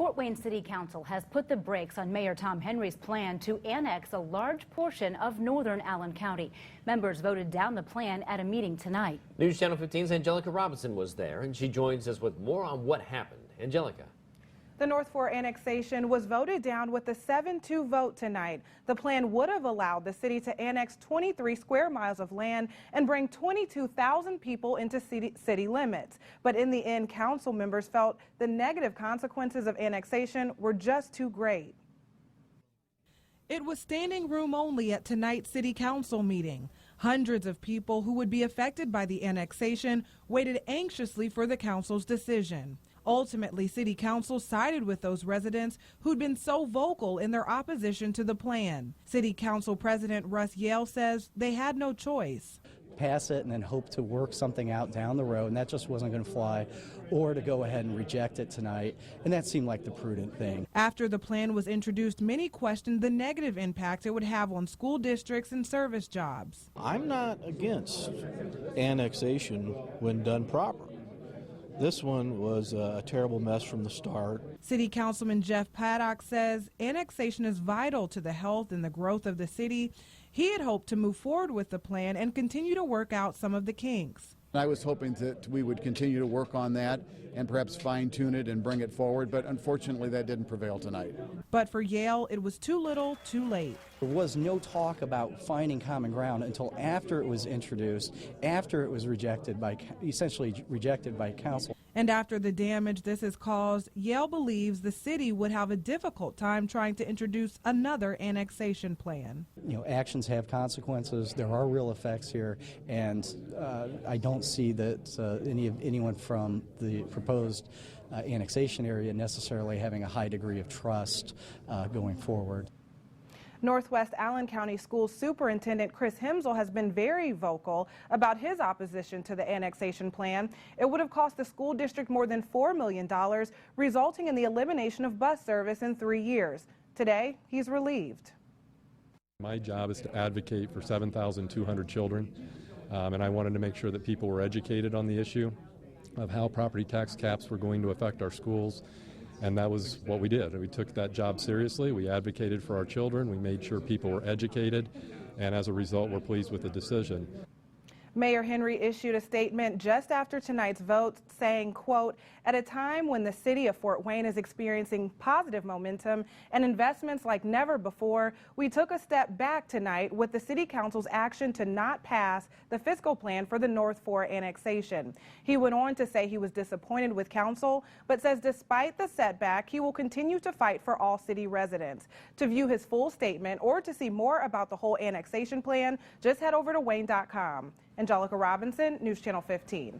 Fort Wayne City Council has put the brakes on Mayor Tom Henry's plan to annex a large portion of northern Allen County. Members voted down the plan at a meeting tonight. News Channel 15's Angelica Robinson was there, and she joins us with more on what happened. Angelica. The North Fork annexation was voted down with a 7-2 vote tonight. The plan would have allowed the city to annex 23 square miles of land and bring 22,000 people into city limits. But in the end, council members felt the negative consequences of annexation were just too great. It was standing room only at tonight's city council meeting. Hundreds of people who would be affected by the annexation waited anxiously for the council's decision. Ultimately, City Council sided with those residents who'd been so vocal in their opposition to the plan. City Council President Russ Yale says they had no choice. Pass it and then hope to work something out down the road, and that just wasn't going to fly, or to go ahead and reject it tonight, and that seemed like the prudent thing. After the plan was introduced, many questioned the negative impact it would have on school districts and service jobs. I'm not against annexation when done proper. This one was a terrible mess from the start. City Councilman Jeff Paddock says annexation is vital to the health and the growth of the city. He had hoped to move forward with the plan and continue to work out some of the kinks. I was hoping that we would continue to work on that and perhaps fine-tune it and bring it forward, but unfortunately that didn't prevail tonight. But for Yale, it was too little, too late. There was no talk about finding common ground until after it was introduced, after it was essentially rejected by council. And after the damage this has caused, Yale believes the city would have a difficult time trying to introduce another annexation plan. You know, actions have consequences. There are real effects here, and I don't see that anyone from the proposed annexation area necessarily having a high degree of trust going forward. Northwest Allen County School Superintendent Chris Himsel has been very vocal about his opposition to the annexation plan. It would have cost the school district more than $4 million, resulting in the elimination of bus service in 3 years. Today, he's relieved. My job is to advocate for 7,200 children, and I wanted to make sure that people were educated on the issue of how property tax caps were going to affect our schools. And that was what we did. We took that job seriously. We advocated for our children. We made sure people were educated. And as a result, we're pleased with the decision. Mayor Henry issued a statement just after tonight's vote saying, quote, "At a time when the city of Fort Wayne is experiencing positive momentum and investments like never before, we took a step back tonight with the city council's action to not pass the fiscal plan for the North Fork annexation." He went on to say he was disappointed with council, but says despite the setback, he will continue to fight for all city residents. To view his full statement or to see more about the whole annexation plan, just head over to wayne.com. Angelica Robinson, News Channel 15.